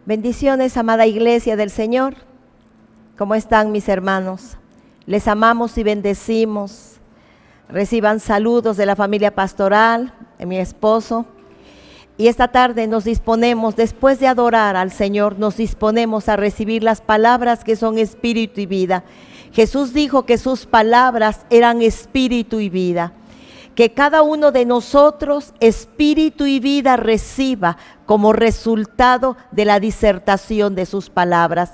Bendiciones, amada iglesia del Señor. ¿Cómo están mis hermanos? Les amamos y bendecimos. Reciban saludos de la familia pastoral, de mi esposo. Y esta tarde nos disponemos, después de adorar al Señor, nos disponemos a recibir las palabras que son espíritu y vida. Jesús dijo que sus palabras eran espíritu y vida. Que cada uno de nosotros espíritu y vida reciba como resultado de la disertación de sus palabras.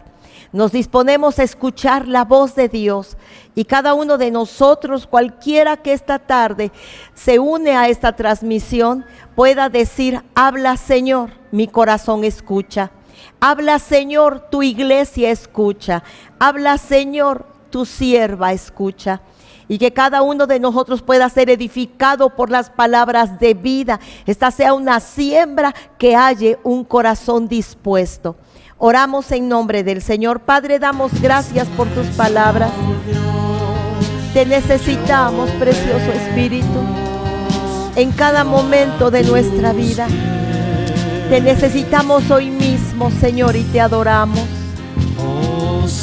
Nos disponemos a escuchar la voz de Dios y cada uno de nosotros, cualquiera que esta tarde se une a esta transmisión, pueda decir: habla Señor, mi corazón escucha. Habla Señor, tu iglesia escucha. Habla Señor, tu sierva escucha. Y que cada uno de nosotros pueda ser edificado por las palabras de vida. Esta sea una siembra que halle un corazón dispuesto. Oramos en nombre del Señor. Padre, damos gracias por tus palabras. Te necesitamos, precioso Espíritu, en cada momento de nuestra vida. Te necesitamos hoy mismo, Señor, y te adoramos.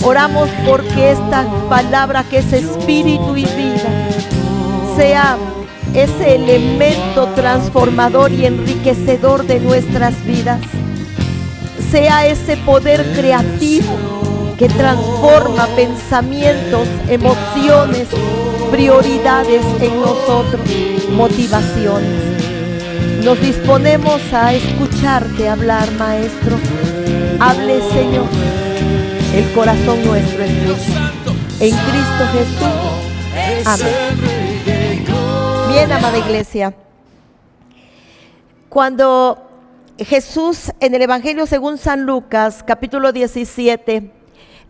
Oramos porque esta palabra que es espíritu y vida sea ese elemento transformador y enriquecedor de nuestras vidas. Sea ese poder creativo que transforma pensamientos, emociones, prioridades en nosotros, motivaciones. Nos disponemos a escucharte hablar, Maestro. Hable, Señor. El corazón nuestro escucha. En Cristo Jesús. Amén. Bien, amada iglesia. Cuando Jesús en el Evangelio según San Lucas, capítulo 17,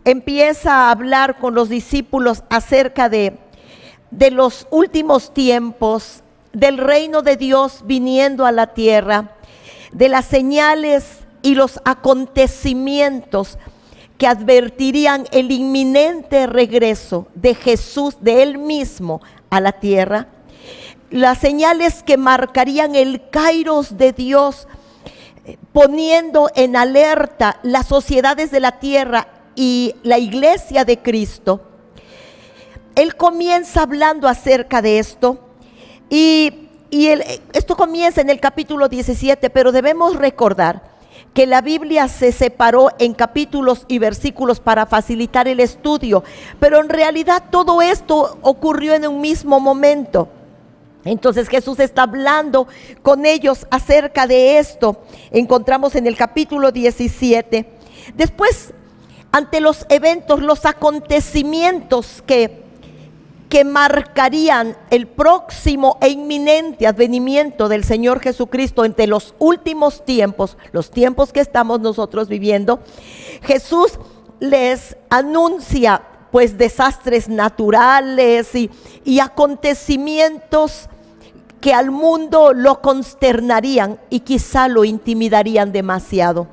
empieza a hablar con los discípulos acerca de los últimos tiempos, del reino de Dios viniendo a la tierra, de las señales y los acontecimientos que advertirían el inminente regreso de Jesús, de Él mismo, a la tierra. Las señales que marcarían el kairos de Dios, poniendo en alerta las sociedades de la tierra y la iglesia de Cristo. Él comienza hablando acerca de esto esto comienza en el capítulo 17, pero debemos recordar que la Biblia se separó en capítulos y versículos para facilitar el estudio, pero en realidad todo esto ocurrió en un mismo momento. Entonces Jesús está hablando con ellos acerca de esto. Encontramos en el capítulo 17. Después, ante los eventos, los acontecimientos que marcarían el próximo e inminente advenimiento del Señor Jesucristo entre los últimos tiempos, los tiempos que estamos nosotros viviendo, Jesús les anuncia pues desastres naturales y acontecimientos que al mundo lo consternarían y quizá lo intimidarían demasiado.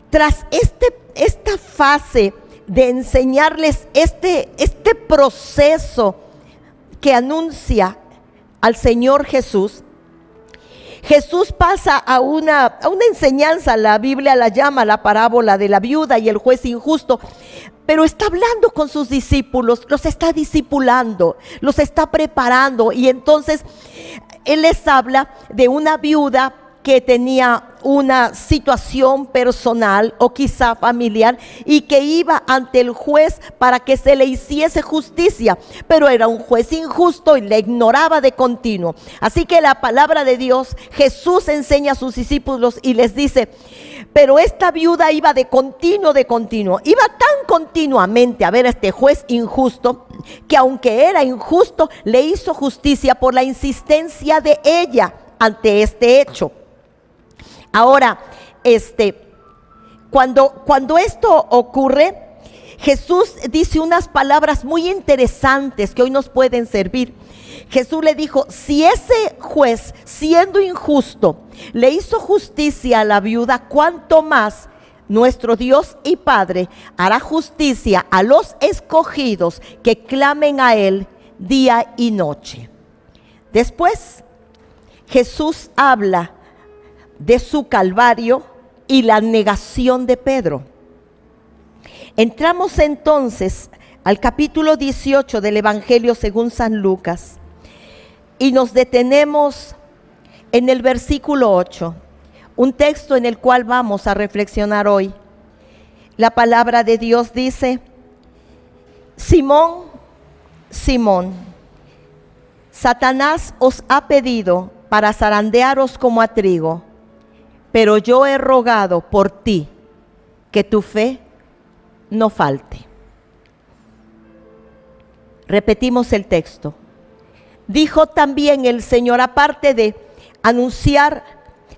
Tras esta fase de enseñarles este proceso que anuncia al Señor Jesús, Jesús pasa a una enseñanza. La Biblia la llama la parábola de la viuda y el juez injusto, pero está hablando con sus discípulos, los está discipulando, los está preparando, y entonces Él les habla de una viuda que tenía una situación personal o quizá familiar y que iba ante el juez para que se le hiciese justicia, pero era un juez injusto y le ignoraba de continuo. Así que la palabra de Dios, Jesús enseña a sus discípulos y les dice: pero esta viuda iba de continuo, iba tan continuamente a ver a este juez injusto, que aunque era injusto, le hizo justicia por la insistencia de ella ante este hecho. Ahora, cuando esto ocurre, Jesús dice unas palabras muy interesantes que hoy nos pueden servir. Jesús le dijo: si ese juez, siendo injusto, le hizo justicia a la viuda, ¿cuánto más nuestro Dios y Padre hará justicia a los escogidos que clamen a Él día y noche? Después, Jesús habla de su calvario y la negación de Pedro. Entramos entonces al capítulo 18 del Evangelio según San Lucas y nos detenemos en el versículo 8, un texto en el cual vamos a reflexionar hoy. La palabra de Dios dice: Simón, Simón, Satanás os ha pedido para zarandearos como a trigo, pero yo he rogado por ti que tu fe no falte. Repetimos el texto. Dijo también el Señor, aparte de anunciar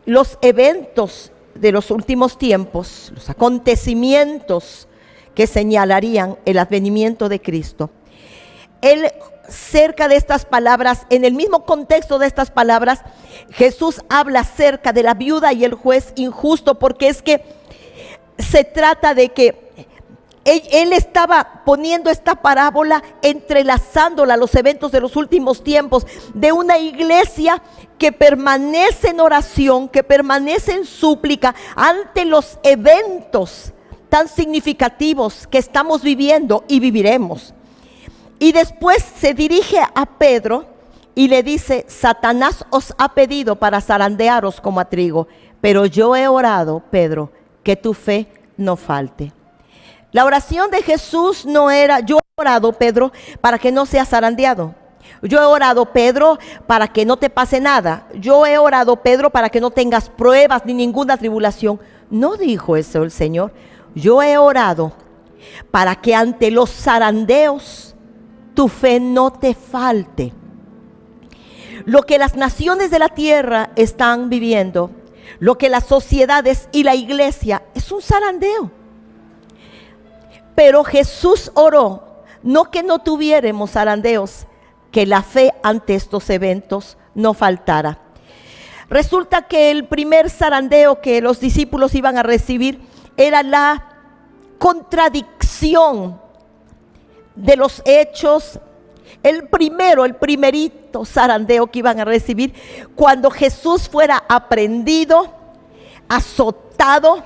los eventos de los últimos tiempos, los acontecimientos que señalarían el advenimiento de Cristo, Él, cerca de estas palabras, en el mismo contexto de estas palabras, Jesús habla acerca de la viuda y el juez injusto, porque es que se trata de que él estaba poniendo esta parábola, entrelazándola a los eventos de los últimos tiempos, de una iglesia que permanece en oración, que permanece en súplica ante los eventos tan significativos que estamos viviendo y viviremos. Y después se dirige a Pedro y le dice: Satanás os ha pedido para zarandearos como a trigo, pero yo he orado, Pedro, que tu fe no falte. La oración de Jesús no era: yo he orado, Pedro, para que no seas zarandeado. Yo he orado, Pedro, para que no te pase nada. Yo he orado, Pedro, para que no tengas pruebas ni ninguna tribulación. No dijo eso el Señor. Yo he orado para que ante los zarandeos tu fe no te falte. Lo que las naciones de la tierra están viviendo, lo que las sociedades y la iglesia, es un zarandeo. Pero Jesús oró, no que no tuviéramos zarandeos, que la fe ante estos eventos no faltara. Resulta que el primer zarandeo que los discípulos iban a recibir era la contradicción de los hechos. El primerito zarandeo que iban a recibir cuando Jesús fuera aprehendido, azotado,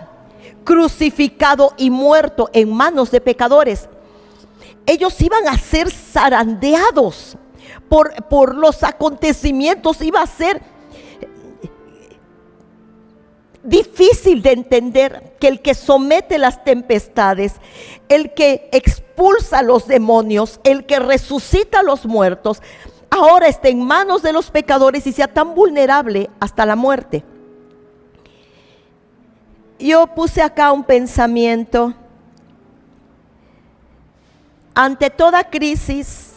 crucificado y muerto en manos de pecadores. Ellos iban a ser zarandeados por los acontecimientos. Iba a ser difícil de entender que el que somete las tempestades, el que expulsa a los demonios, el que resucita a los muertos, ahora está en manos de los pecadores y sea tan vulnerable hasta la muerte. Yo puse acá un pensamiento. Ante toda crisis,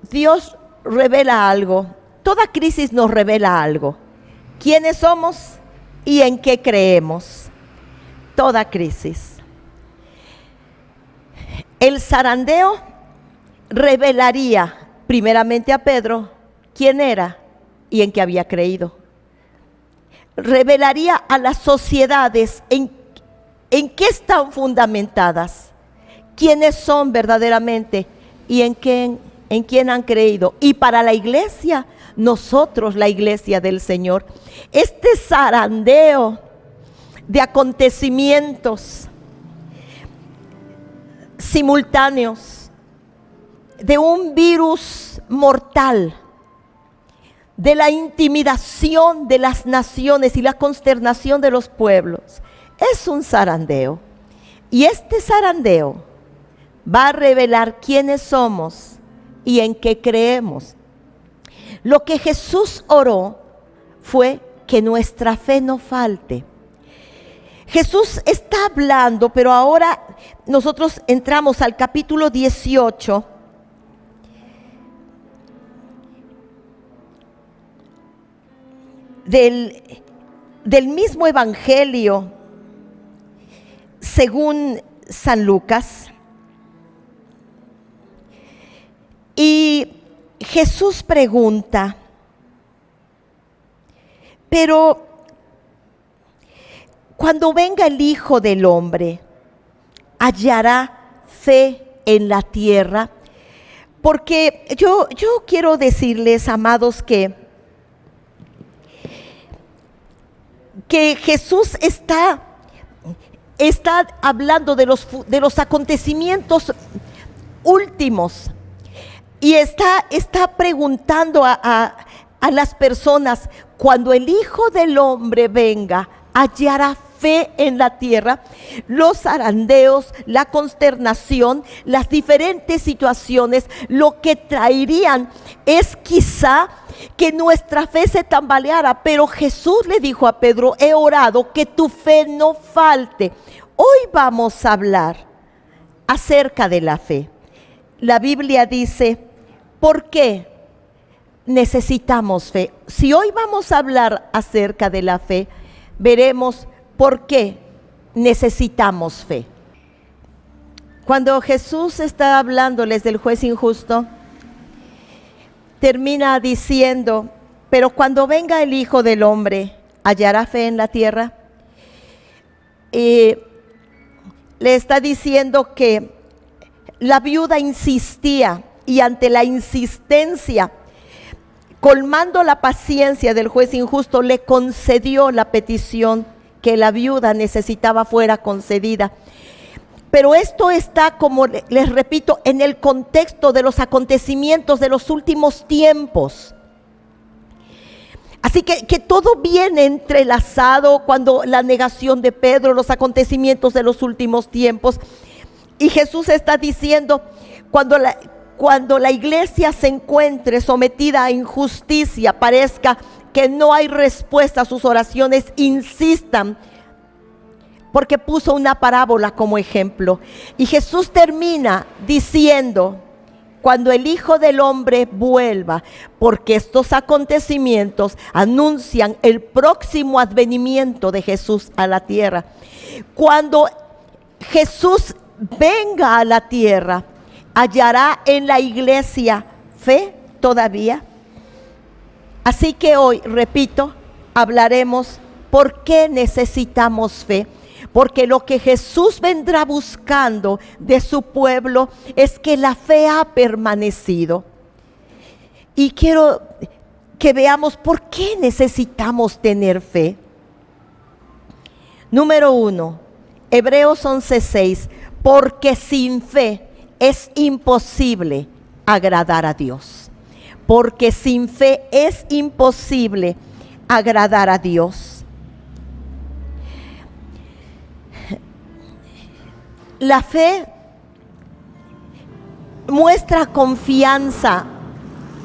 Dios revela algo. Toda crisis nos revela algo. ¿Quiénes somos y en qué creemos? Toda crisis. El zarandeo revelaría primeramente a Pedro quién era y en qué había creído. Revelaría a las sociedades en qué están fundamentadas, quiénes son verdaderamente y en quién han creído. Y para la iglesia, nosotros, la iglesia del Señor, este zarandeo de acontecimientos simultáneos, de un virus mortal, de la intimidación de las naciones y la consternación de los pueblos, es un zarandeo. Y este zarandeo va a revelar quiénes somos y en qué creemos. Lo que Jesús oró fue que nuestra fe no falte. Jesús está hablando, pero ahora nosotros entramos al capítulo 18. Del mismo Evangelio según San Lucas. Y Jesús pregunta: pero cuando venga el Hijo del Hombre, ¿hallará fe en la tierra? Porque yo quiero decirles, amados, que que Jesús está hablando de los acontecimientos últimos y está preguntando a las personas: cuando el Hijo del Hombre venga, ¿hallará fe en la tierra? Los zarandeos, la consternación, las diferentes situaciones, lo que traerían es quizá que nuestra fe se tambaleara, pero Jesús le dijo a Pedro: he orado que tu fe no falte. Hoy vamos a hablar acerca de la fe. La Biblia dice: ¿por qué necesitamos fe? Si hoy vamos a hablar acerca de la fe, veremos por qué necesitamos fe. Cuando Jesús está hablándoles del juez injusto, termina diciendo: pero cuando venga el Hijo del Hombre, ¿hallará fe en la tierra? Le está diciendo que la viuda insistía, y ante la insistencia, colmando la paciencia del juez injusto, le concedió la petición que la viuda necesitaba fuera concedida. Pero esto está, como les repito, en el contexto de los acontecimientos de los últimos tiempos. Así que todo viene entrelazado, cuando la negación de Pedro, los acontecimientos de los últimos tiempos. Y Jesús está diciendo: cuando la iglesia se encuentre sometida a injusticia, parezca que no hay respuesta a sus oraciones, insistan, porque puso una parábola como ejemplo. Y Jesús termina diciendo: cuando el Hijo del Hombre vuelva, porque estos acontecimientos anuncian el próximo advenimiento de Jesús a la tierra. Cuando Jesús venga a la tierra, ¿hallará en la iglesia fe todavía? Así que hoy, repito, hablaremos por qué necesitamos fe. Porque lo que Jesús vendrá buscando de su pueblo es que la fe ha permanecido. Y quiero que veamos por qué necesitamos tener fe. Número 1, Hebreos 11:6, porque sin fe es imposible agradar a Dios. Porque sin fe es imposible agradar a Dios. La fe muestra confianza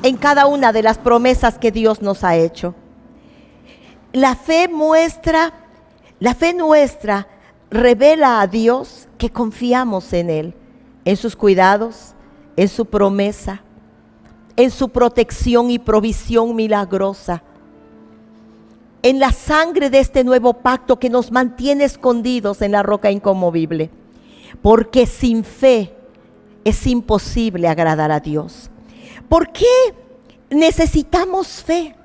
en cada una de las promesas que Dios nos ha hecho. La fe nuestra revela a Dios que confiamos en Él, en sus cuidados, en su promesa, en su protección y provisión milagrosa, en la sangre de este nuevo pacto que nos mantiene escondidos en la roca inconmovible. Porque sin fe es imposible agradar a Dios. ¿Por qué necesitamos fe?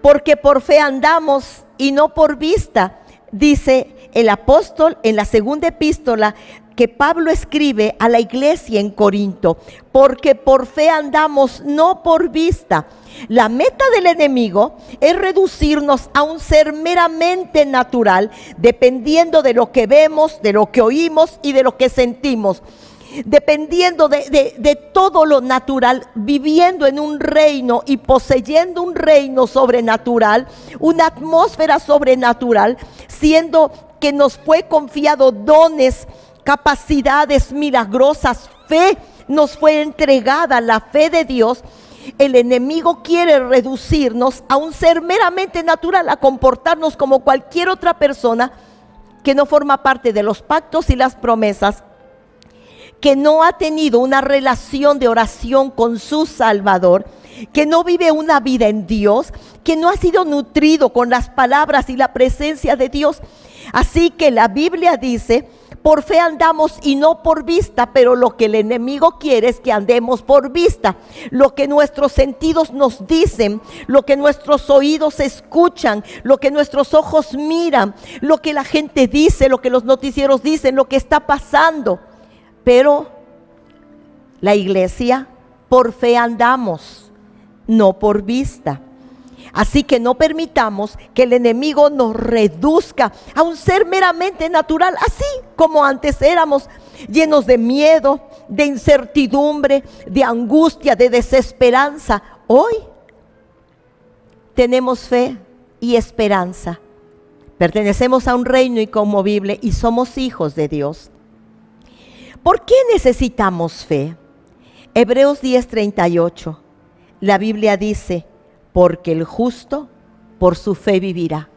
Porque por fe andamos y no por vista, dice el apóstol en la segunda epístola que Pablo escribe a la iglesia en Corinto. Porque por fe andamos, no por vista. La meta del enemigo es reducirnos a un ser meramente natural, dependiendo de lo que vemos, de lo que oímos y de lo que sentimos. Dependiendo de todo lo natural, viviendo en un reino y poseyendo un reino sobrenatural, una atmósfera sobrenatural, siendo que nos fue confiado dones, capacidades milagrosas, fe, nos fue entregada la fe de Dios. El enemigo quiere reducirnos a un ser meramente natural, a comportarnos como cualquier otra persona que no forma parte de los pactos y las promesas, que no ha tenido una relación de oración con su Salvador, que no vive una vida en Dios, que no ha sido nutrido con las palabras y la presencia de Dios. Así que la Biblia dice: por fe andamos y no por vista, pero lo que el enemigo quiere es que andemos por vista. Lo que nuestros sentidos nos dicen, lo que nuestros oídos escuchan, lo que nuestros ojos miran, lo que la gente dice, lo que los noticieros dicen, lo que está pasando. Pero la iglesia, por fe andamos, no por vista. Así que no permitamos que el enemigo nos reduzca a un ser meramente natural, así como antes éramos, llenos de miedo, de incertidumbre, de angustia, de desesperanza. Hoy tenemos fe y esperanza. Pertenecemos a un reino inconmovible y somos hijos de Dios. ¿Por qué necesitamos fe? Hebreos 10:38. La Biblia dice: porque el justo por su fe vivirá.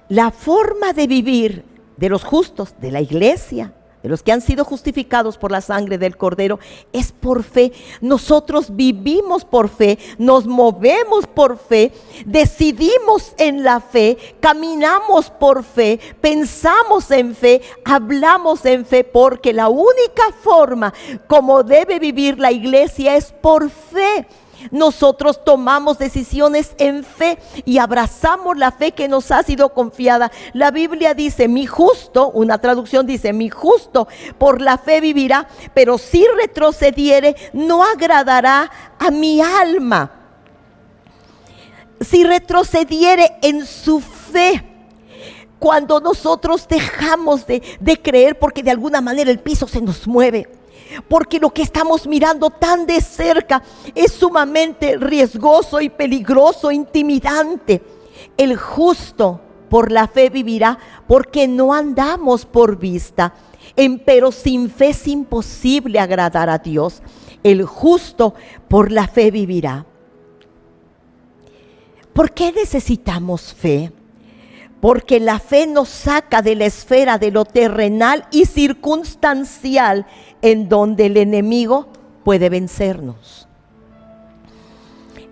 La forma de vivir de los justos, de la iglesia, de los que han sido justificados por la sangre del Cordero, es por fe. Nosotros vivimos por fe, nos movemos por fe, decidimos en la fe, caminamos por fe, pensamos en fe, hablamos en fe, porque la única forma como debe vivir la iglesia es por fe. Nosotros tomamos decisiones en fe y abrazamos la fe que nos ha sido confiada. La Biblia dice: mi justo, una traducción dice: mi justo por la fe vivirá, pero si retrocediere no agradará a mi alma. Si retrocediere en su fe, cuando nosotros dejamos de creer, porque de alguna manera el piso se nos mueve, porque lo que estamos mirando tan de cerca es sumamente riesgoso y peligroso, intimidante. El justo por la fe vivirá, porque no andamos por vista. Empero sin fe es imposible agradar a Dios. El justo por la fe vivirá. ¿Por qué necesitamos fe? Porque la fe nos saca de la esfera de lo terrenal y circunstancial, en donde el enemigo puede vencernos.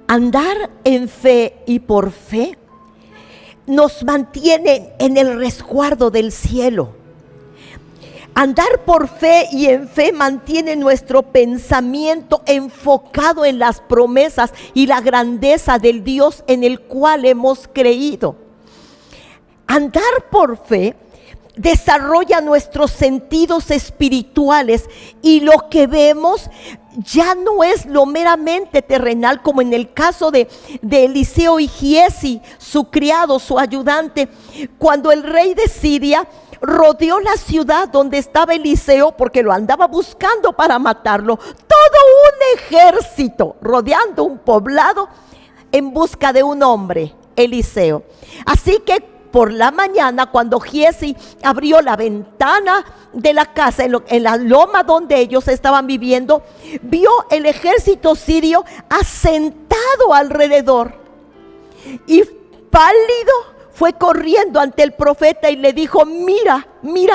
Andar en fe y por fe nos mantiene en el resguardo del cielo. Andar por fe y en fe mantiene nuestro pensamiento enfocado en las promesas y la grandeza del Dios en el cual hemos creído. Andar por fe desarrolla nuestros sentidos espirituales, y lo que vemos ya no es lo meramente terrenal, como en el caso de Eliseo y Giezi, su criado, su ayudante, cuando el rey de Siria rodeó la ciudad donde estaba Eliseo, porque lo andaba buscando para matarlo. Todo un ejército rodeando un poblado en busca de un hombre, Eliseo. Así que por la mañana, cuando Giezi abrió la ventana de la casa, en la loma donde ellos estaban viviendo, vio el ejército sirio asentado alrededor. Y pálido fue corriendo ante el profeta y le dijo: mira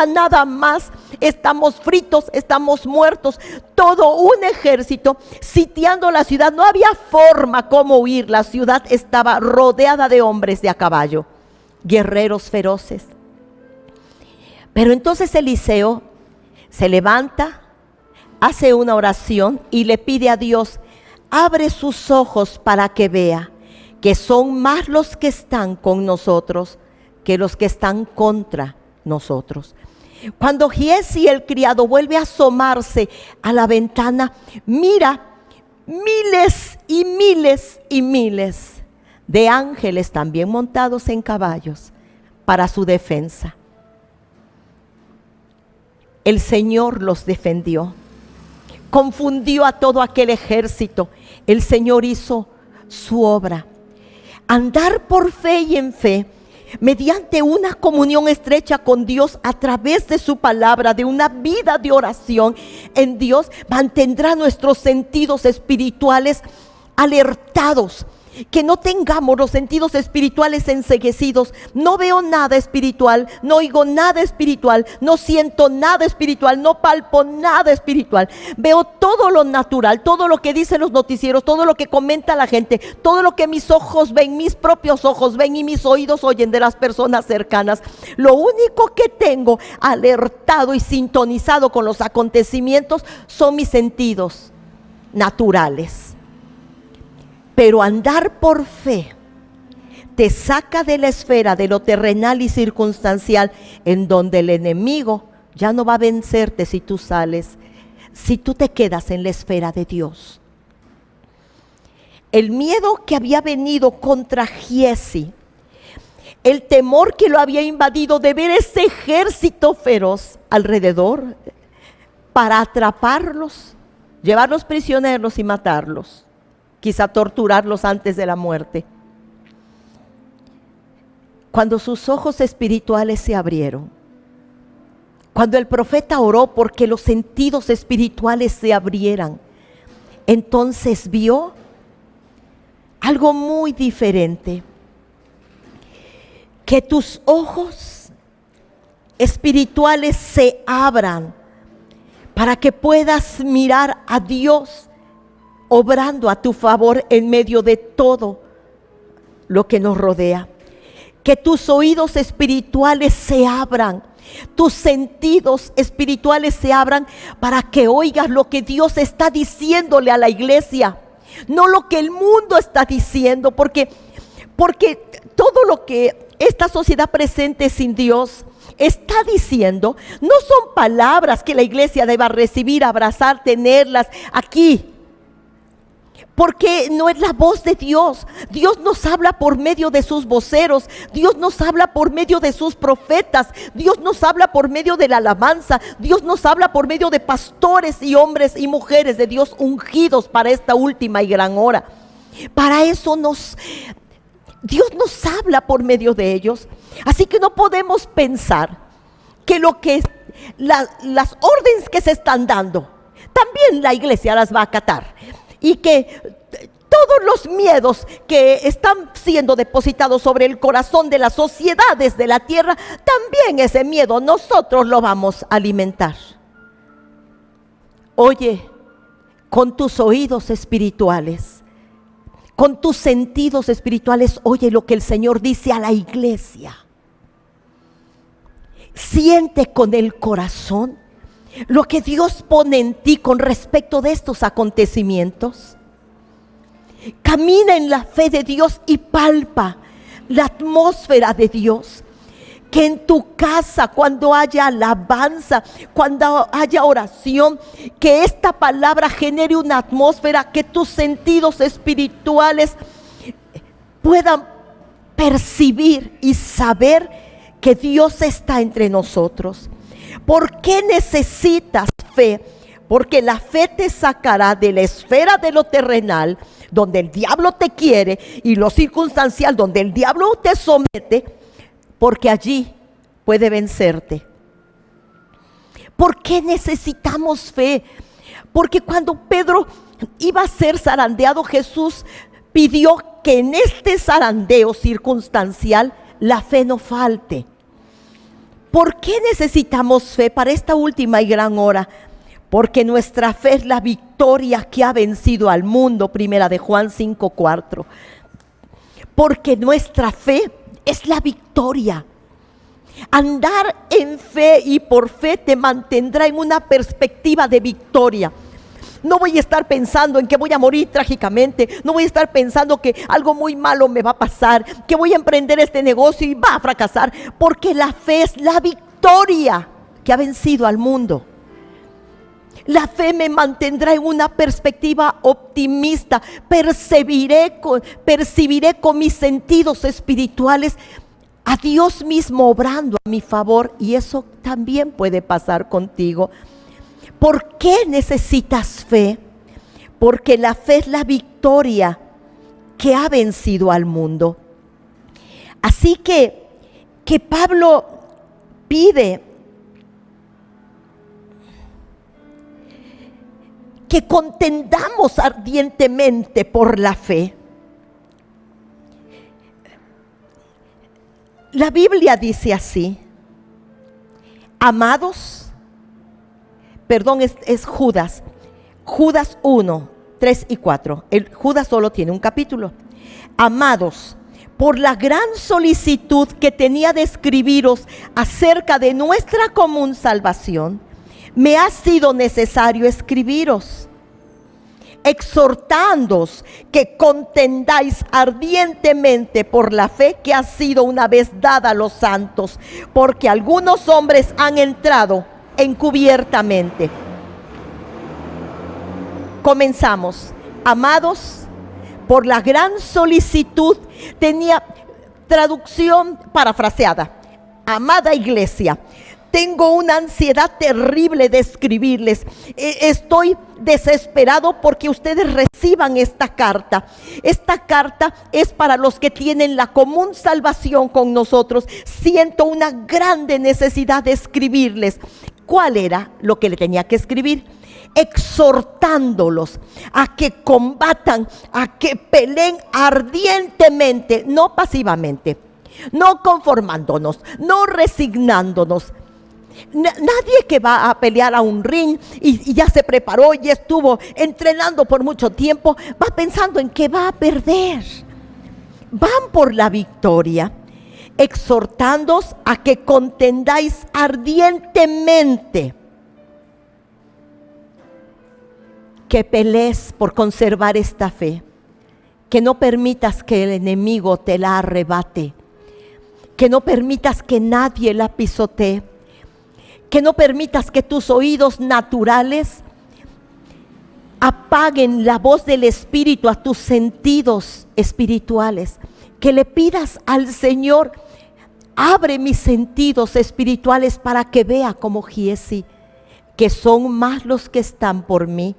nada más, estamos fritos, estamos muertos. Todo un ejército sitiando la ciudad, no había forma como huir. La ciudad estaba rodeada de hombres de a caballo, guerreros feroces. Pero entonces Eliseo se levanta, hace una oración y le pide a Dios: abre sus ojos para que vea que son más los que están con nosotros que los que están contra nosotros. Cuando Giezi, el criado, vuelve a asomarse a la ventana, mira miles y miles y miles de ángeles también montados en caballos para su defensa. El Señor los defendió, confundió a todo aquel ejército. El Señor hizo su obra. Andar por fe y en fe, mediante una comunión estrecha con Dios a través de su palabra, de una vida de oración en Dios, mantendrá nuestros sentidos espirituales alertados. Que no tengamos los sentidos espirituales enceguecidos. No veo nada espiritual, no oigo nada espiritual, no siento nada espiritual, no palpo nada espiritual. Veo todo lo natural, todo lo que dicen los noticieros, todo lo que comenta la gente, todo lo que mis ojos ven, mis propios ojos ven y mis oídos oyen de las personas cercanas. Lo único que tengo alertado y sintonizado con los acontecimientos son mis sentidos naturales. Pero andar por fe te saca de la esfera de lo terrenal y circunstancial, en donde el enemigo ya no va a vencerte si tú sales, si tú te quedas en la esfera de Dios. el miedo que había venido contra Giezi, el temor que lo había invadido de ver ese ejército feroz alrededor para atraparlos, llevarlos prisioneros y matarlos, quizá torturarlos antes de la muerte. Cuando sus ojos espirituales se abrieron, cuando el profeta oró porque los sentidos espirituales se abrieran, entonces vio algo muy diferente. Que tus ojos espirituales se abran para que puedas mirar a Dios obrando a tu favor en medio de todo lo que nos rodea. Que tus oídos espirituales se abran, tus sentidos espirituales se abran para que oigas lo que Dios está diciéndole a la iglesia, no lo que el mundo está diciendo, porque todo lo que esta sociedad presente sin Dios está diciendo no son palabras que la iglesia deba recibir, abrazar, tenerlas aquí. Porque no es la voz de Dios. Dios nos habla por medio de sus voceros. Dios nos habla por medio de sus profetas. Dios nos habla por medio de la alabanza. Dios nos habla por medio de pastores y hombres y mujeres de Dios ungidos para esta última y gran hora. Para eso Dios nos habla por medio de ellos. Así que no podemos pensar que las órdenes que se están dando, también la iglesia las va a acatar. Y que todos los miedos que están siendo depositados sobre el corazón de las sociedades de la tierra, también ese miedo nosotros lo vamos a alimentar. Oye, con tus oídos espirituales, con tus sentidos espirituales, oye lo que el Señor dice a la iglesia. Siente con el corazón lo que Dios pone en ti con respecto de estos acontecimientos. Camina en la fe de Dios y palpa la atmósfera de Dios. Que en tu casa, cuando haya alabanza, cuando haya oración, que esta palabra genere una atmósfera que tus sentidos espirituales puedan percibir y saber que Dios está entre nosotros. ¿Por qué necesitas fe? Porque la fe te sacará de la esfera de lo terrenal, donde el diablo te quiere, y lo circunstancial, donde el diablo te somete, porque allí puede vencerte. ¿Por qué necesitamos fe? Porque cuando Pedro iba a ser zarandeado, Jesús pidió que en este zarandeo circunstancial la fe no falte. ¿Por qué necesitamos fe para esta última y gran hora? Porque nuestra fe es la victoria que ha vencido al mundo, primera de Juan 5:4. Porque nuestra fe es la victoria. Andar en fe y por fe te mantendrá en una perspectiva de victoria. No voy a estar pensando en que voy a morir trágicamente. No voy a estar pensando que algo muy malo me va a pasar, que voy a emprender este negocio y va a fracasar. Porque la fe es la victoria que ha vencido al mundo. La fe me mantendrá en una perspectiva optimista. Percibiré con mis sentidos espirituales a Dios mismo obrando a mi favor. Y eso también puede pasar contigo. ¿Por qué necesitas fe? Porque la fe es la victoria que ha vencido al mundo. Así que Pablo pide que contendamos ardientemente por la fe. La Biblia dice así: amados, es Judas 1, 3 y 4. El Judas solo tiene un capítulo. Amados, por la gran solicitud que tenía de escribiros acerca de nuestra común salvación, me ha sido necesario escribiros, exhortándoos que contendáis ardientemente por la fe que ha sido una vez dada a los santos, porque algunos hombres han entrado encubiertamente. Comenzamos. Amados, por la gran solicitud, tenía traducción parafraseada. Amada iglesia, tengo una ansiedad terrible de escribirles. Estoy desesperado porque ustedes reciban esta carta. Esta carta es para los que tienen la común salvación con nosotros. Siento una grande necesidad de escribirles. ¿Cuál era lo que le tenía que escribir? Exhortándolos a que combatan, a que peleen ardientemente, no pasivamente, no conformándonos, no resignándonos. Nadie que va a pelear a un ring y ya se preparó y estuvo entrenando por mucho tiempo, va pensando en que va a perder. Van por la victoria, exhortándoos a que contendáis ardientemente, que pelees por conservar esta fe, que no permitas que el enemigo te la arrebate, que no permitas que nadie la pisotee, que no permitas que tus oídos naturales apaguen la voz del Espíritu a tus sentidos espirituales, que le pidas al Señor: abre mis sentidos espirituales para que vea como Giesi, que son más los que están por mí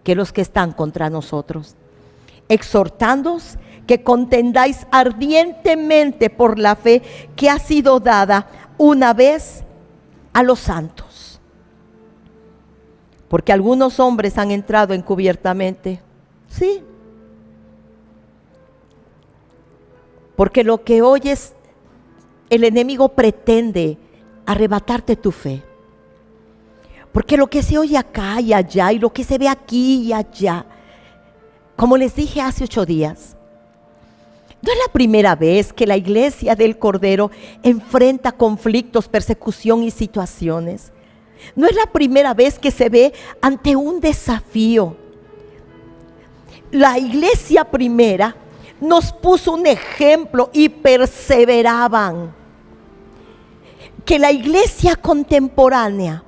que los que están contra nosotros. Exhortándoos que contendáis ardientemente por la fe que ha sido dada una vez a los santos. Porque algunos hombres han entrado encubiertamente, sí, porque lo que oyes, el enemigo pretende arrebatarte tu fe. Porque lo que se oye acá y allá y lo que se ve aquí y allá, como les dije hace 8 días, no es la primera vez que la iglesia del Cordero enfrenta conflictos, persecución y situaciones. No es la primera vez que se ve ante un desafío. La iglesia primera nos puso un ejemplo y perseveraban. Que la iglesia contemporánea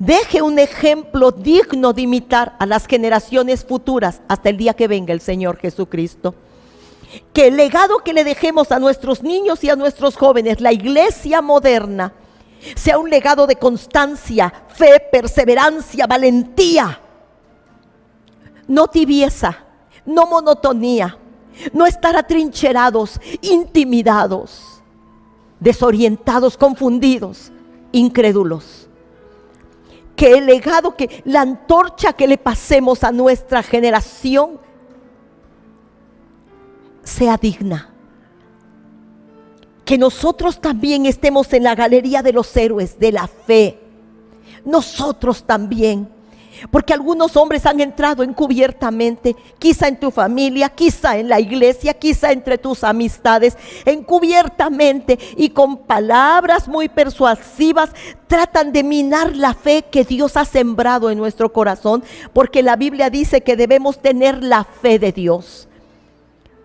deje un ejemplo digno de imitar a las generaciones futuras hasta el día que venga el Señor Jesucristo. Que el legado que le dejemos a nuestros niños y a nuestros jóvenes, la iglesia moderna, sea un legado de constancia, fe, perseverancia, valentía. No tibieza, no monotonía, no estar atrincherados, intimidados, desorientados, confundidos, incrédulos. Que el legado, que la antorcha que le pasemos a nuestra generación sea digna. Que nosotros también estemos en la galería de los héroes de la fe. Nosotros también. Porque algunos hombres han entrado encubiertamente, quizá en tu familia, quizá en la iglesia, quizá entre tus amistades, encubiertamente y con palabras muy persuasivas tratan de minar la fe que Dios ha sembrado en nuestro corazón, porque la Biblia dice que debemos tener la fe de Dios,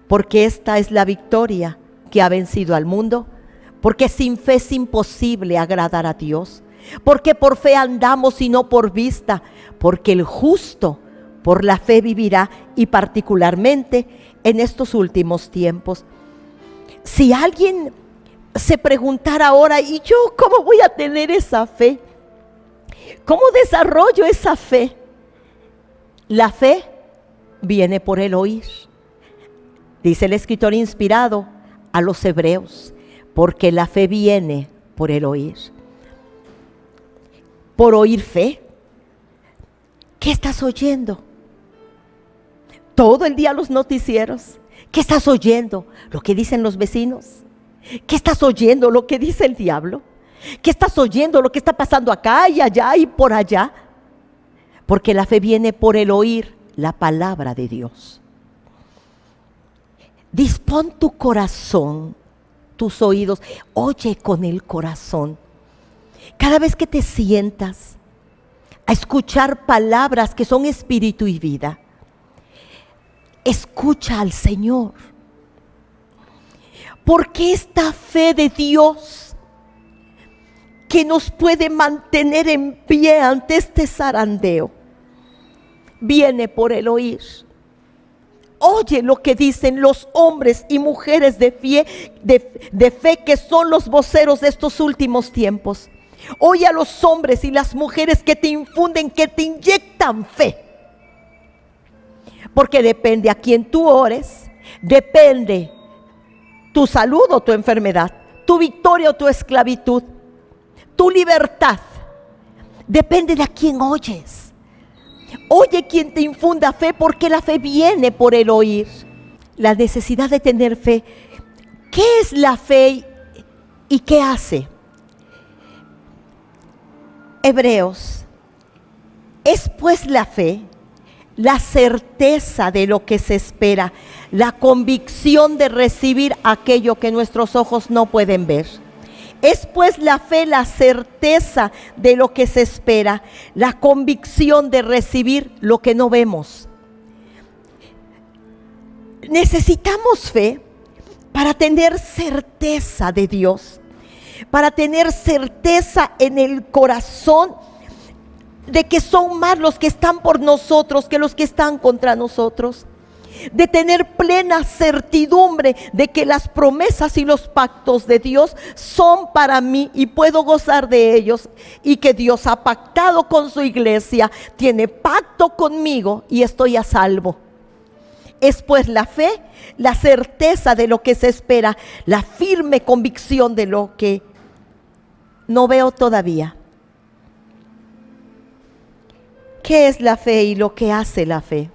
porque esta es la victoria que ha vencido al mundo, porque sin fe es imposible agradar a Dios. Porque por fe andamos y no por vista, porque el justo por la fe vivirá, y particularmente en estos últimos tiempos. Si alguien se preguntara ahora: ¿y yo cómo voy a tener esa fe? ¿Cómo desarrollo esa fe? La fe viene por el oír. Dice el escritor inspirado a los hebreos, porque la fe viene por el oír. Por oír fe. ¿Qué estás oyendo? Todo el día los noticieros. ¿Qué estás oyendo? ¿Lo que dicen los vecinos? ¿Qué estás oyendo? ¿Lo que dice el diablo? ¿Qué estás oyendo? ¿Lo que está pasando acá y allá y por allá? Porque la fe viene por el oír la palabra de Dios. Dispón tu corazón, tus oídos, oye con el corazón. Cada vez que te sientas a escuchar palabras que son espíritu y vida, escucha al Señor. Porque esta fe de Dios que nos puede mantener en pie ante este zarandeo, viene por el oír. Oye lo que dicen los hombres y mujeres de fe que son los voceros de estos últimos tiempos. Oye a los hombres y las mujeres que te infunden, que te inyectan fe. Porque depende a quién tú ores, depende tu salud o tu enfermedad, tu victoria o tu esclavitud, tu libertad. Depende de a quién oyes. Oye quien te infunda fe, porque la fe viene por el oír. La necesidad de tener fe. ¿Qué es la fe y qué hace? Hebreos. Es pues la fe, la certeza de lo que se espera, la convicción de recibir aquello que nuestros ojos no pueden ver. Es pues la fe, la certeza de lo que se espera, la convicción de recibir lo que no vemos. Necesitamos fe para tener certeza de Dios, para tener certeza en el corazón de que son más los que están por nosotros que los que están contra nosotros. De tener plena certidumbre de que las promesas y los pactos de Dios son para mí y puedo gozar de ellos, y que Dios ha pactado con su iglesia, tiene pacto conmigo y estoy a salvo. Es pues la fe, la certeza de lo que se espera, la firme convicción de lo que no veo todavía. ¿Qué es la fe y lo que hace la fe?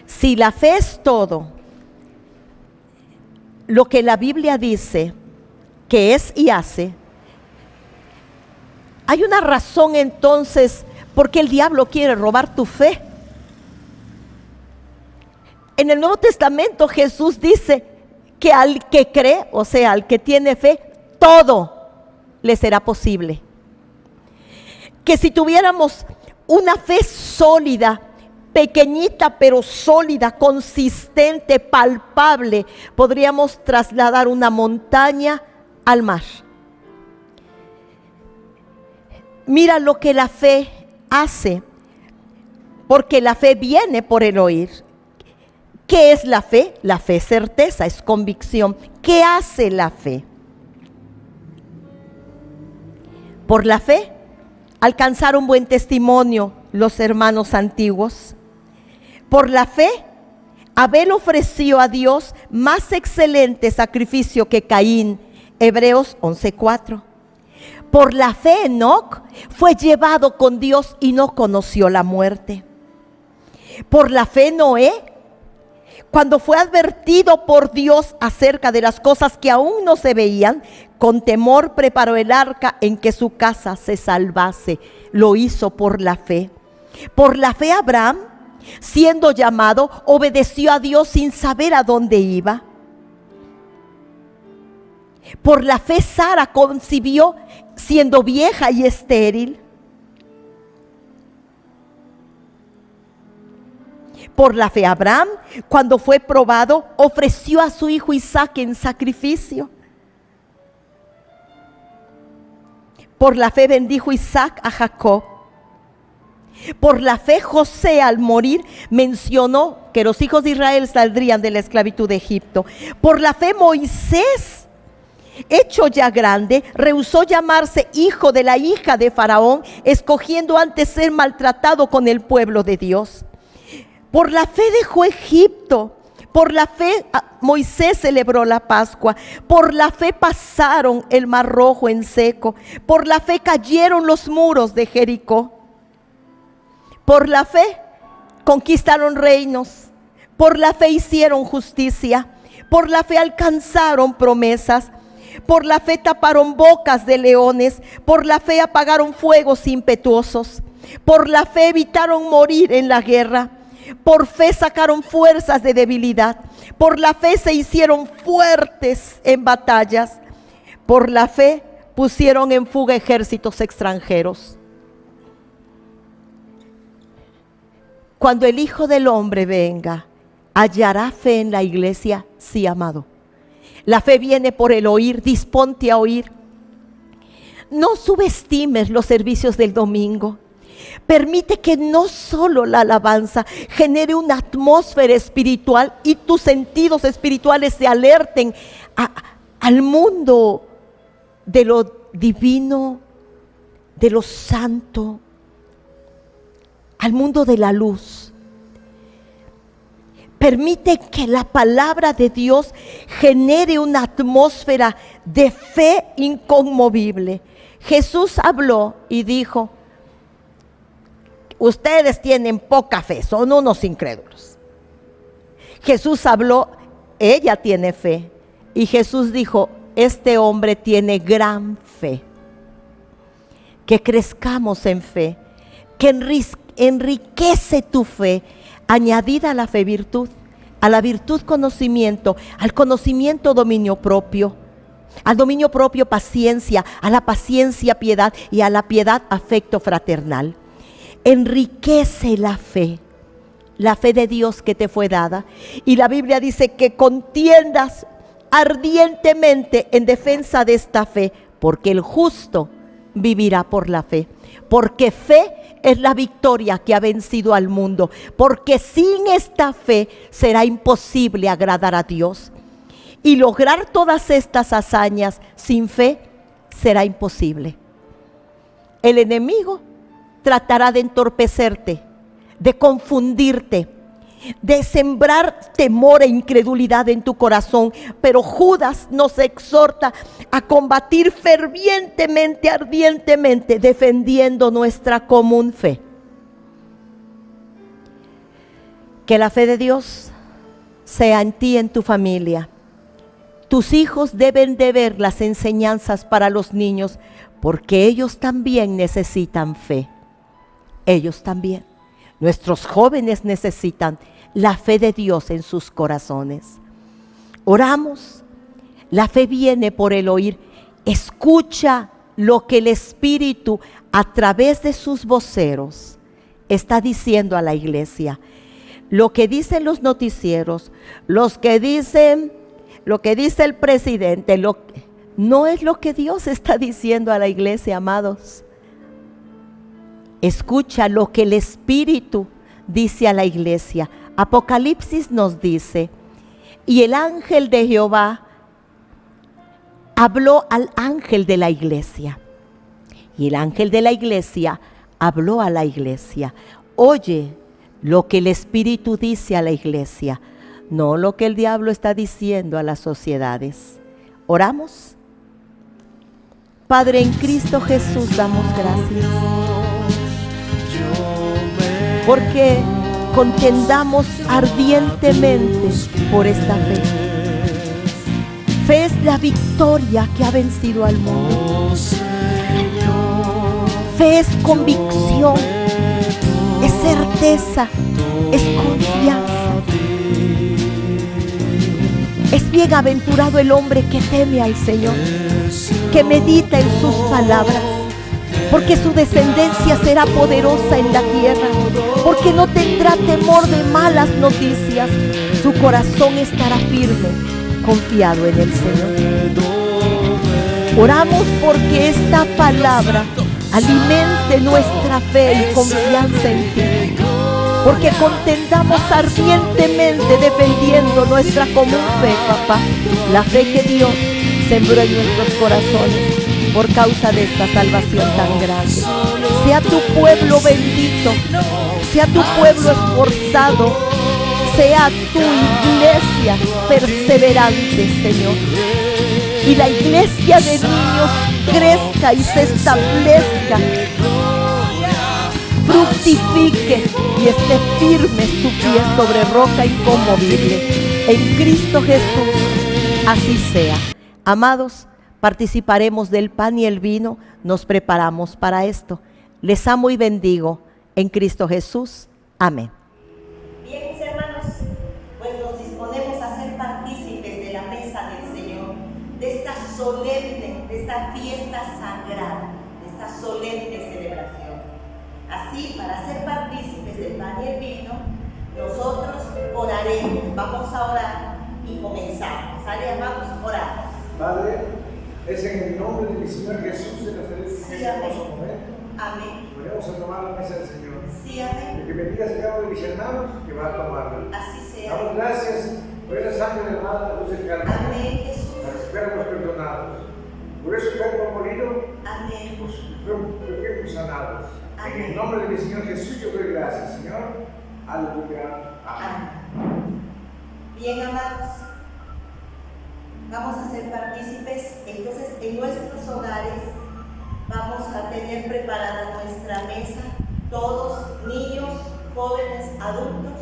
Si la fe es todo lo que la Biblia dice que es y hace, hay una razón entonces por qué el diablo quiere robar tu fe. En el Nuevo Testamento Jesús dice que al que cree, o sea, al que tiene fe, todo le será posible. Que si tuviéramos una fe sólida, pequeñita pero sólida, consistente, palpable, podríamos trasladar una montaña al mar. Mira lo que la fe hace, porque la fe viene por el oír. ¿Qué es la fe? La fe es certeza, es convicción. ¿Qué hace la fe? Por la fe alcanzaron buen testimonio los hermanos antiguos. Por la fe, Abel ofreció a Dios más excelente sacrificio que Caín. Hebreos 11:4. Por la fe, Enoc fue llevado con Dios y no conoció la muerte. Por la fe, Noé, cuando fue advertido por Dios acerca de las cosas que aún no se veían, con temor preparó el arca en que su casa se salvase. Lo hizo por la fe. Por la fe, Abraham, siendo llamado, obedeció a Dios sin saber a dónde iba. Por la fe, Sara concibió siendo vieja y estéril. Por la fe, Abraham, cuando fue probado, ofreció a su hijo Isaac en sacrificio. Por la fe bendijo Isaac a Jacob. Por la fe, José, al morir, mencionó que los hijos de Israel saldrían de la esclavitud de Egipto. Por la fe, Moisés, hecho ya grande, rehusó llamarse hijo de la hija de Faraón, escogiendo antes ser maltratado con el pueblo de Dios. Por la fe dejó Egipto. Por la fe Moisés celebró la Pascua. Por la fe pasaron el Mar Rojo en seco. Por la fe cayeron los muros de Jericó. Por la fe conquistaron reinos. Por la fe hicieron justicia. Por la fe alcanzaron promesas. Por la fe taparon bocas de leones. Por la fe apagaron fuegos impetuosos. Por la fe evitaron morir en la guerra. Por fe sacaron fuerzas de debilidad. Por la fe se hicieron fuertes en batallas. Por la fe pusieron en fuga ejércitos extranjeros. Cuando el Hijo del Hombre venga, ¿hallará fe en la iglesia? Sí, amado. La fe viene por el oír. Disponte a oír. No subestimes los servicios del domingo. Permite que no solo la alabanza genere una atmósfera espiritual y tus sentidos espirituales se alerten al mundo de lo divino, de lo santo, al mundo de la luz. Permite que la palabra de Dios genere una atmósfera de fe inconmovible. Jesús habló y dijo: ustedes tienen poca fe, son unos incrédulos. Jesús habló, ella tiene fe. Y Jesús dijo: este hombre tiene gran fe. Que crezcamos en fe, que enriquece tu fe, añadida a la fe virtud, a la virtud conocimiento, al conocimiento dominio propio, al dominio propio paciencia, a la paciencia piedad y a la piedad afecto fraternal. Enriquece la fe de Dios que te fue dada. Y la Biblia dice que contiendas ardientemente en defensa de esta fe, porque el justo vivirá por la fe. Porque fe es la victoria que ha vencido al mundo. Porque sin esta fe será imposible agradar a Dios. Y lograr todas estas hazañas sin fe será imposible. El enemigo tratará de entorpecerte, de confundirte, de sembrar temor e incredulidad en tu corazón. Pero Judas nos exhorta a combatir fervientemente, ardientemente, defendiendo nuestra común fe. Que la fe de Dios sea en ti y en tu familia. Tus hijos deben de ver las enseñanzas para los niños, porque ellos también necesitan fe. Ellos también. Nuestros jóvenes necesitan la fe de Dios en sus corazones. Oramos. La fe viene por el oír. Escucha lo que el Espíritu a través de sus voceros está diciendo a la iglesia. Lo que dicen los noticieros, lo que dice el presidente, no es lo que Dios está diciendo a la iglesia, amados. Escucha lo que el Espíritu dice a la iglesia. Apocalipsis nos dice: y el ángel de Jehová habló al ángel de la iglesia. Y el ángel de la iglesia habló a la iglesia. Oye lo que el Espíritu dice a la iglesia, no lo que el diablo está diciendo a las sociedades. ¿Oramos? Padre, en Cristo Jesús damos gracias, porque contendamos ardientemente por esta fe. Fe es la victoria que ha vencido al mundo. Fe es convicción, es certeza, es confianza. Es bienaventurado el hombre que teme al Señor, que medita en sus palabras, porque su descendencia será poderosa en la tierra, porque no tendrá temor de malas noticias, su corazón estará firme, confiado en el Señor. Oramos porque esta palabra alimente nuestra fe y confianza en ti, porque contendamos ardientemente defendiendo nuestra común fe, papá, la fe que Dios sembró en nuestros corazones por causa de esta salvación tan grande. Sea tu pueblo bendito, sea tu pueblo esforzado, sea tu iglesia perseverante, Señor. Y la iglesia de niños crezca y se establezca, fructifique y esté firme su pie sobre roca inconmovible. En Cristo Jesús, así sea. Amados, participaremos del pan y el vino, nos preparamos para esto. Les amo y bendigo en Cristo Jesús. Amén. Bien, mis hermanos, pues nos disponemos a ser partícipes de la mesa del Señor, de esta solemne, de esta fiesta sagrada, de esta solemne celebración. Así, para ser partícipes del pan y el vino, nosotros oraremos, vamos a orar y comenzamos. ¿Sale? Vamos a orar. Padre, es en el nombre de mi Señor Jesús de Nazaret que Sí, amén. vamos a comer. Amén. Ponemos a tomar la mesa del Señor. Sí, amén. Y que bendigas a cada uno de mis hermanos que va a tomarla. Así sea. Damos gracias por esa sangre derramada en la luz del Calvario. Amén, Jesús. Para los cuerpos perdonados. Por ese cuerpo molido, Amén. por sus cuerpos sanados. En Amén. el nombre de mi Señor Jesús, yo doy gracias, Señor. Aleluya. Amén. Amén. Bien, amados, vamos a ser partícipes. Entonces, en nuestros hogares vamos a tener preparada nuestra mesa, todos, niños, jóvenes, adultos,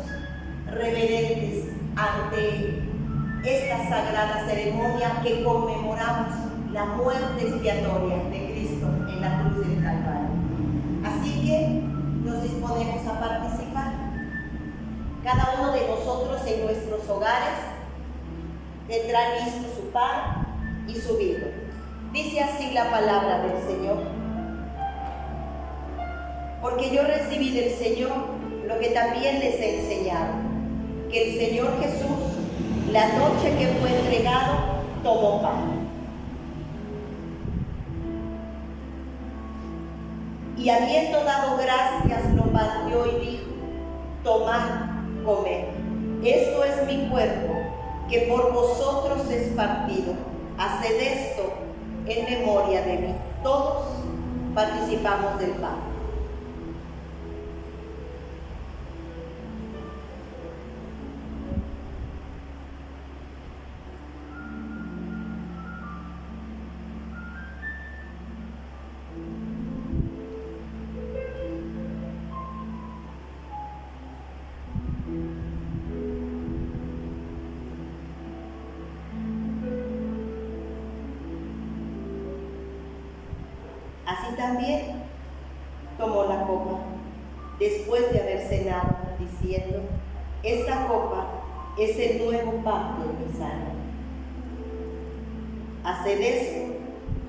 reverentes ante esta sagrada ceremonia que conmemoramos la muerte expiatoria de Cristo en la cruz del Calvario. Así que nos disponemos a participar. Cada uno de nosotros en nuestros hogares tendrá listo su pan y su vino. Dice así la palabra del Señor. Porque yo recibí del Señor lo que también les he enseñado, que el Señor Jesús, la noche que fue entregado, tomó pan. Y habiendo dado gracias, lo partió y dijo: tomad, comed. Esto es mi cuerpo, que por vosotros es partido. Haced esto en memoria de mí. Todos participamos del pan. Así también tomó la copa, después de haber cenado, diciendo: esta copa es el nuevo pacto en mi sangre. Haced esto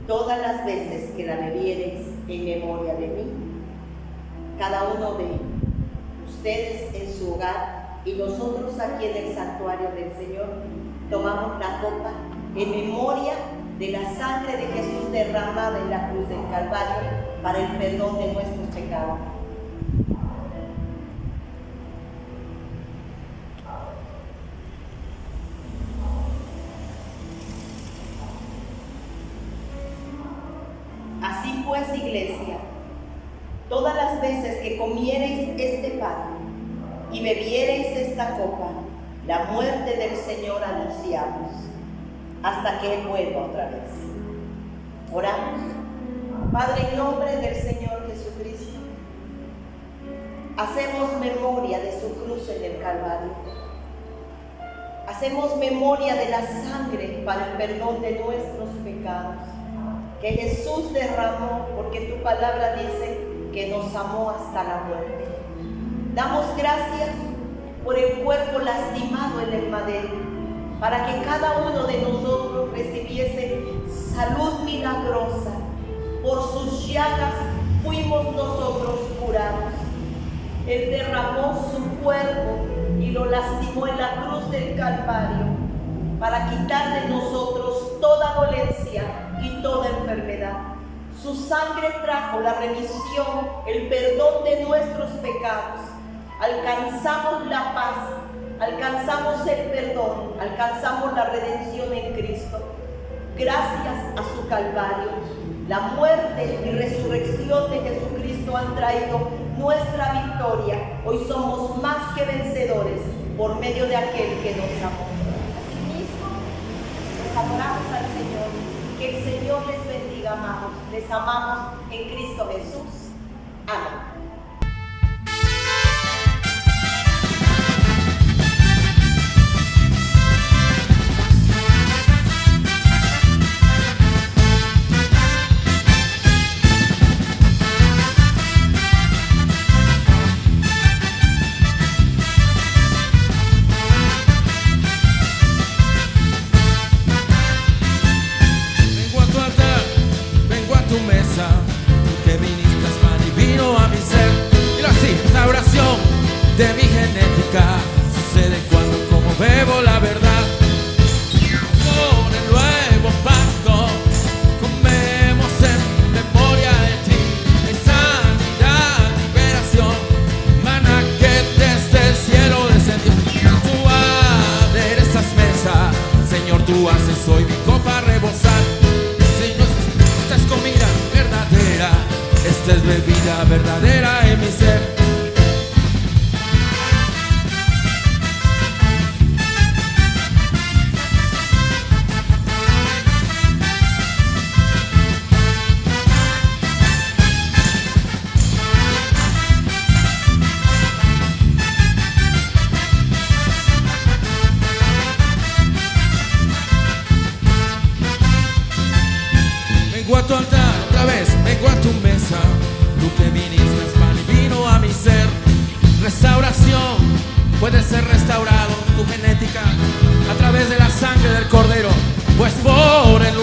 todas las veces que la bebiereis en memoria de mí. Cada uno de ustedes en su hogar y nosotros aquí en el santuario del Señor tomamos la copa en memoria de la sangre de Jesús derramada en la cruz del Calvario para el perdón de nuestros pecados. Así pues, iglesia, todas las veces que comiereis este pan y bebiereis esta copa, la muerte del Señor anunciamos, hasta que Él vuelva otra vez. Oramos. Padre, en nombre del Señor Jesucristo, hacemos memoria de su cruz en el Calvario. Hacemos memoria de la sangre para el perdón de nuestros pecados, que Jesús derramó, porque tu palabra dice que nos amó hasta la muerte. Damos gracias por el cuerpo lastimado en el madero, para que cada uno de nosotros recibiese salud milagrosa. Por sus llagas fuimos nosotros curados. Él derramó su cuerpo y lo lastimó en la cruz del Calvario para quitar de nosotros toda dolencia y toda enfermedad. Su sangre trajo la remisión, el perdón de nuestros pecados. Alcanzamos la paz, alcanzamos el perdón, alcanzamos la redención en Cristo. Gracias a su Calvario, la muerte y resurrección de Jesucristo han traído nuestra victoria. Hoy somos más que vencedores por medio de aquel que nos amó. Asimismo, les adoramos al Señor. Que el Señor les bendiga, amados. Les amamos en Cristo Jesús. Amén. Vengo a tu altar, vengo a tu mesa, tú que viniste pan y vino a mi puede ser restaurado tu genética a través de la sangre del Cordero, pues por el